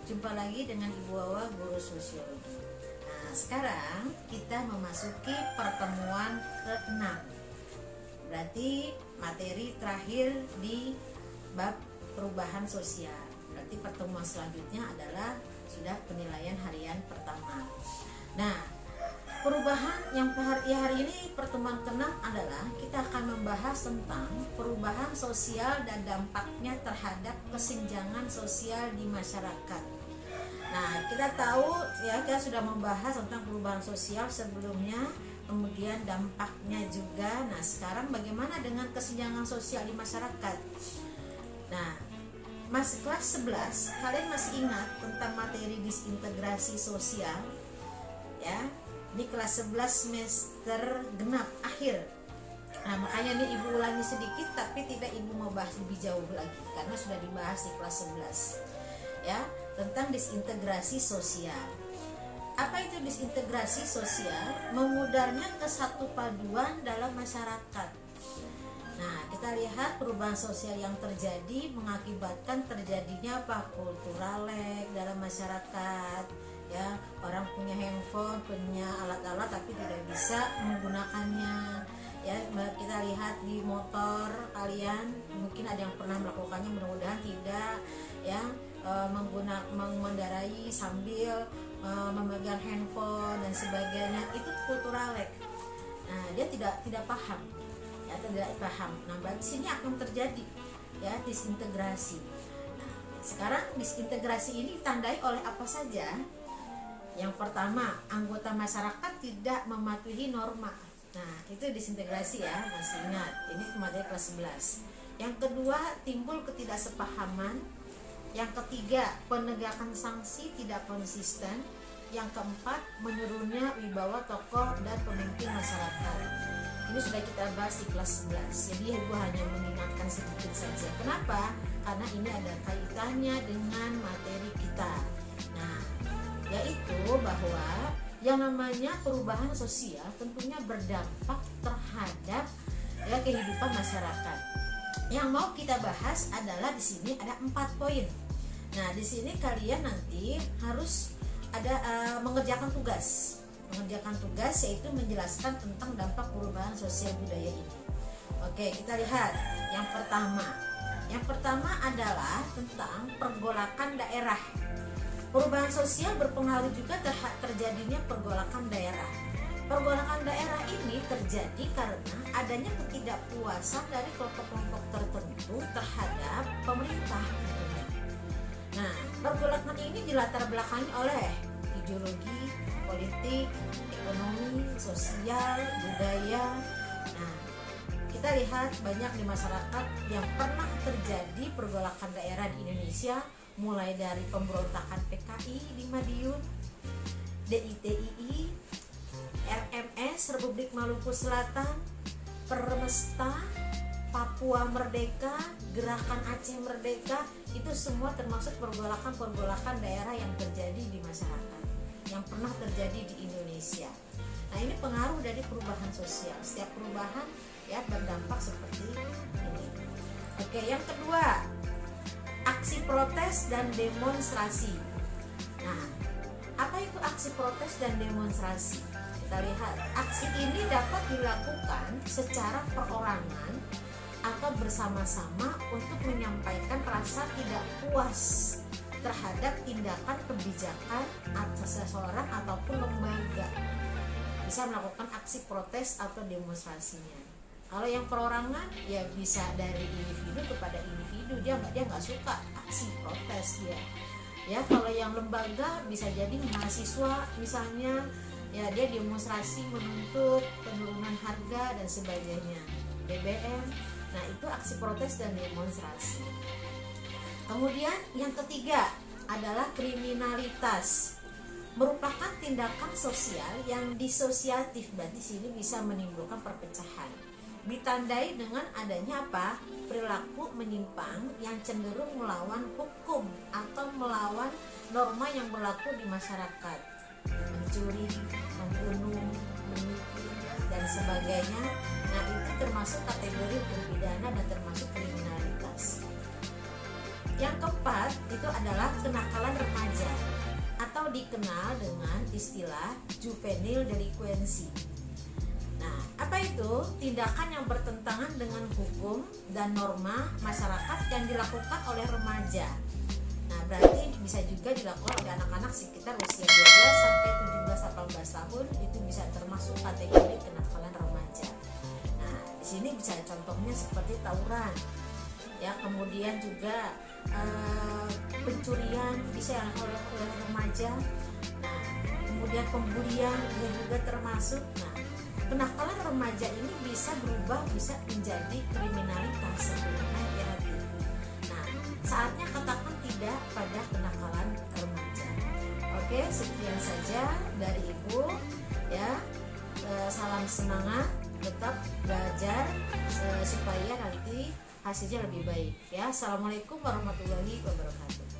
Jumpa lagi dengan Ibu Wawa, guru sosiologi. Nah, sekarang kita memasuki pertemuan ke-6. Berarti materi terakhir di bab perubahan sosial. Berarti pertemuan selanjutnya adalah sudah penilaian harian pertama. Nah, perubahan yang hari ini pertemuan ke-6 adalah kita akan membahas tentang perubahan sosial dan dampaknya terhadap kesenjangan sosial di masyarakat. Nah, kita tahu ya, kita sudah membahas tentang perubahan sosial sebelumnya, kemudian dampaknya juga. Nah, sekarang bagaimana dengan kesenjangan sosial di masyarakat? Nah, kelas 11, kalian masih ingat tentang materi disintegrasi sosial? Ya, di kelas 11 semester genap akhir. Nah, makanya nih Ibu ulangi sedikit, tapi tidak Ibu mau bahas lebih jauh lagi karena sudah dibahas di kelas 11. Ya, tentang disintegrasi sosial. Apa itu disintegrasi sosial? Memudarnya kesatu paduan dalam masyarakat. Nah, kita lihat perubahan sosial yang terjadi mengakibatkan terjadinya apa? Cultural lag dalam masyarakat. Ya, orang punya handphone, punya alat-alat tapi tidak bisa menggunakannya. Ya, kita lihat di motor kalian, mungkin ada yang pernah melakukannya, mudah-mudahan tidak. Ya, mengendarai sambil memegang handphone dan sebagainya, itu cultural lag. Nah, dia tidak paham, ya, tidak paham. Nah, berarti sini akan terjadi ya disintegrasi. Nah, sekarang disintegrasi ini ditandai oleh apa saja? Yang pertama, anggota masyarakat tidak mematuhi norma. Nah, itu disintegrasi ya, masih ingat. Ini materi kelas 11. Yang kedua, timbul ketidaksepahaman. Yang ketiga, penegakan sanksi tidak konsisten. Yang keempat, menurunnya wibawa tokoh dan pemimpin masyarakat. Ini sudah kita bahas di kelas 11. Jadi Ibu hanya mengingatkan sedikit saja. Kenapa? Karena ini ada kaitannya dengan materi kita. Nah, yaitu bahwa yang namanya perubahan sosial tentunya berdampak terhadap ya kehidupan masyarakat. Yang mau kita bahas adalah di sini ada 4 poin. Nah, di sini kalian nanti harus ada mengerjakan tugas. Mengerjakan tugas yaitu menjelaskan tentang dampak perubahan sosial budaya ini. Oke, kita lihat. Yang pertama adalah tentang pergolakan daerah. Perubahan sosial berpengaruh juga terjadinya pergolakan daerah. Pergolakan daerah ini terjadi karena adanya ketidakpuasan dari kelompok-kelompok tertentu terhadap pemerintah. Nah, pergolakan ini dilatar belakangi oleh ideologi, politik, ekonomi, sosial, budaya. Nah, kita lihat banyak di masyarakat yang pernah terjadi pergolakan daerah di Indonesia, mulai dari pemberontakan PKI di Madiun, DITII, RMS Republik Maluku Selatan, Permesta, Papua Merdeka, Gerakan Aceh Merdeka, itu semua termasuk pergolakan daerah yang terjadi di masyarakat, yang pernah terjadi di Indonesia. Nah, ini pengaruh dari perubahan sosial. Setiap perubahan ya berdampak seperti ini. Oke, yang kedua, aksi protes dan demonstrasi. Nah, apa itu aksi protes dan demonstrasi? Kita lihat, aksi ini dapat dilakukan secara perorangan atau bersama-sama untuk menyampaikan rasa tidak puas terhadap tindakan kebijakan atas seseorang ataupun lembaga. Bisa melakukan aksi protes atau demonstrasinya. Kalau yang perorangan ya bisa dari individu kepada individu, dia nggak suka aksi protes dia. Ya, kalau yang lembaga bisa jadi mahasiswa misalnya, ya dia demonstrasi menuntut penurunan harga dan sebagainya, BBM. Nah, itu aksi protes dan demonstrasi. Kemudian yang ketiga adalah kriminalitas. Merupakan tindakan sosial yang disosiatif, berarti sini bisa menimbulkan perpecahan. Ditandai dengan adanya apa? Perilaku menyimpang yang cenderung melawan hukum atau melawan norma yang berlaku di masyarakat. Mencuri, membunuh, menipu, dan sebagainya. Nah, itu termasuk kategori hukum pidana dan termasuk kriminalitas. Yang keempat itu adalah kenakalan remaja atau dikenal dengan istilah juvenile delinquency. Nah, apa itu? Tindakan yang bertentangan dengan hukum dan norma masyarakat yang dilakukan oleh remaja. Nah, berarti bisa juga dilakukan oleh anak-anak sekitar usia 12 sampai 17-18 tahun, itu bisa termasuk kategori kenakalan remaja. Nah, di sini bisa contohnya seperti tawuran. Ya, kemudian juga pencurian bisa oleh remaja. Nah, kemudian pembulian juga termasuk. Nah, kenakalan remaja ini bisa berubah, bisa menjadi kriminalitas sebelumnya hati-hati. Nah, saatnya katakan tidak pada kenakalan remaja. Oke, sekian saja dari Ibu ya. Salam semangat, tetap belajar supaya nanti hasilnya lebih baik ya. Assalamualaikum warahmatullahi wabarakatuh.